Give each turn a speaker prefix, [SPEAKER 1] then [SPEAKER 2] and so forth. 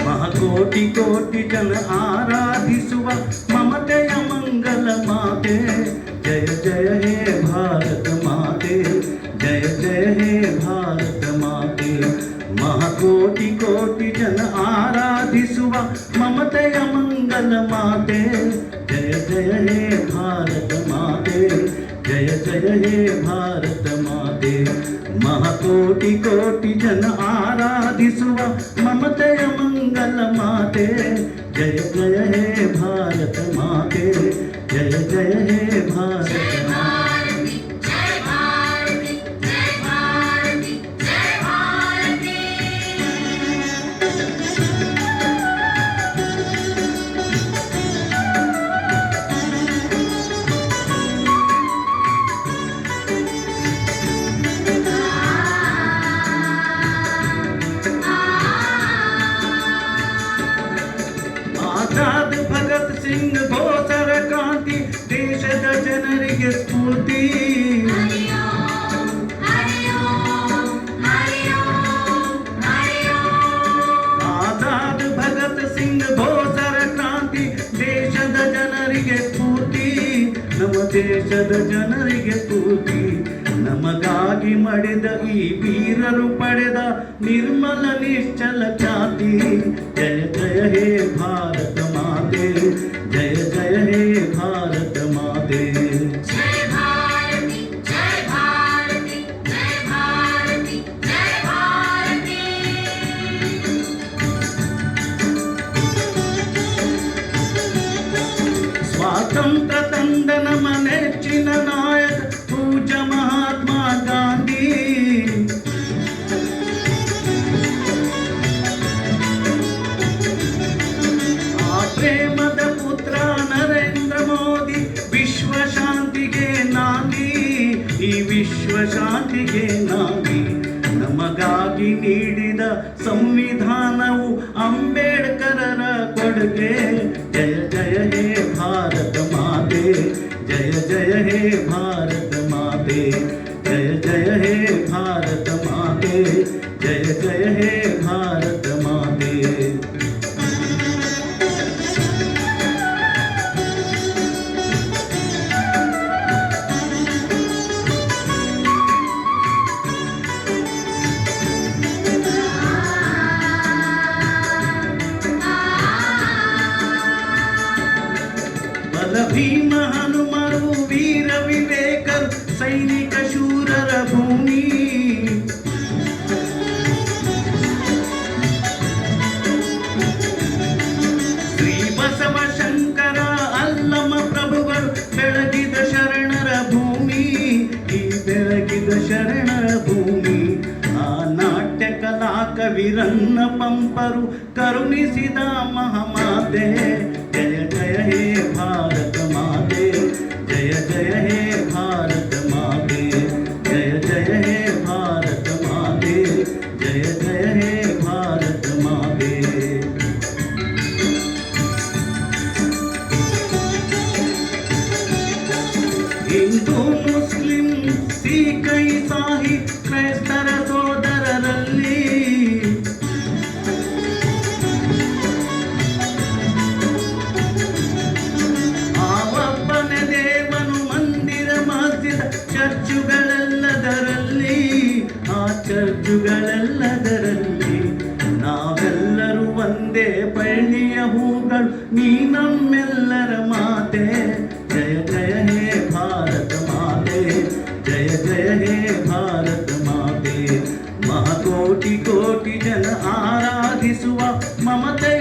[SPEAKER 1] ಮಹಾಕೋಟಿ ಕೋಟಿ ಜನ ಆರಾಧಿಸುವ ಮಮತೆಯ ಮಂಗಲ ಮಾತೆ, ಜಯ ಜಯ ಹೇ ಭಾರತ ಮಾತೆ, ಜಯ ಜಯ ಹೇ ಭಾರತ ಮಾತೆ. ಮಹಾಕೋಟಿ ಕೋಟಿ ಜನ ಆರಾಧಿಸುವ ಮಮತೆಯ ಮಂಗಲ ಮಾತೆ, ಜಯ ಜಯ ಹೇ ಭಾರತ ಮಾತೆ, ಜಯ ಜಯ ಹೇ ಭಾರತ ಮಾತೆ. ಮಹಾಕೋಟಿ ಕೋಟಿ ಜನ ಆರಾಧಿಸುವ ಮಮತೆಯ ಮಂಗಲ ಮಾತೆ, ಜಯ ಜಯ ಹೇ ಭಾರತ ಮಾತೆ, ಜಯ ಜಯ ಹೇ ಭಾರತ ಮಾತೆ. ಆಜಾದ್ ಭಗತ್ ಸಿಂಗ್ ಬೋಸರ ಕ್ರಾಂತಿ ದೇಶದ ಜನರಿಗೆ ಸ್ಫೂರ್ತಿ. ಆಜಾದ್ ಭಗತ್ ಸಿಂಗ್ ಬೋಸರ ಕ್ರಾಂತಿ ದೇಶದ ಜನರಿಗೆ ಸ್ಫೂರ್ತಿ, ನಮ್ಮ ದೇಶದ ಜನರಿಗೆ ಸ್ಫೂರ್ತಿ. ನಮಗಾಗಿ ಮಡಿದ ಈ ವೀರರು ಪಡೆದ ನಿರ್ಮಲ ನಿಶ್ಚಲ ಖ್ಯಾತಿ, ಜಯ ಜಯ ಹೇ ಭಾರತ ಮಾತೆ, ಜಯ ಜಯ ಹೇ ಭಾರತ ಮಾತೆ. ಸ್ವಾತಂತ್ರ್ಯ ತಂದ ನಮ್ಮ ನೆಚ್ಚಿನ ನಾಯಕ ಪೂಜ್ಯ ಮಹಾತ್ಮ ಗಾಂಧಿ. ಆ ಪ್ರೇಮದ ಪುತ್ರ ನರೇಂದ್ರ ಮೋದಿ ವಿಶ್ವ ಶಾಂತಿಗೆ ನಾಂದಿ, ಈ ವಿಶ್ವ ಶಾಂತಿಗೆ ನಾಂದಿ. ನಮಗಾಗಿ ನೀಡಿದ ಸಂವಿಧಾನವು ಅಂಬೇಡ್ಕರರ ಕೊಡುಗೆ, ಜಯ ಜಯ ಹೇ ಭಾರತ ಮಾತೆ, ಜಯ ಜಯ ಹೇ ಭಾರತ ಮಾತೆ, ಜಯ ಜಯ ಹೇ ಭಾರತ ಮಾತೆ, ಜಯ ಜಯ ಹೇ ಭಾರತ ಮಾತೆ. ಭೀಮ ಹನುಮರು ವೀರ ವಿವೇಕರು ಸೈನಿಕ ಶೂರರ ಭೂಮಿ. ಶ್ರೀ ಬಸವ ಶಂಕರ ಅಲ್ಲಮ ಪ್ರಭುಗಳು ಬೆಳಗಿದ ಶರಣರ ಭೂಮಿ, ಈ ಬೆಳಗಿದ ಶರಣರ ಭೂಮಿ. ಆ ನಾಟ್ಯ ಕಲಾ ಕವಿರನ್ನ ಪಂಪರು ಕರುಣಿಸಿದ ಮಹಾಮಾತೆ, ಜಯ ಜಯ ಹೇ ಭಾರತ ಮಾತೆ, ಜಯ ಜಯ ಹೇ ಭಾರತ ಮಾತೆ, ಜಯ ಜಯ ಹೇ ಭಾರತ ಮಾತೆ, ಜಯ ಜಯ ಹೇ ಭಾರತ ಮಾತೆ. ಹಿಂದೂ ಮುಸ್ಲಿಂ ಸಿಖ್ ಇಸಾಯಿ ಕ್ರೈಸ್ತರ ಸೋದರರಲ್ಲಿ ಆವೊಬ್ಬನೇ ದೇವನು, ಮಂದಿರ ಮಸ್ಜಿದ್ ಚರ್ಚುಗಳೆಲ್ಲದರಲ್ಲಿ, ಆ ಚರ್ಚುಗಳೆಲ್ಲದರಲ್ಲಿ ನಾವೆಲ್ಲರೂ ಒಂದೇ ಪಯಣಿಯ ಹೂಗಳು, ನೀ ನಮ್ಮೆಲ್ಲರ ಮಾತೆ, ಜಯ ಜಯ ಹೇ ಭಾರತ ಮಾತೆ, ಜಯ ಜಯ ಹೇ ಭಾರತ ಮಾತೆ. ಮಹಾಕೋಟಿ ಕೋಟಿ ಜನ ಆರಾಧಿಸುವ ಮಮತೆ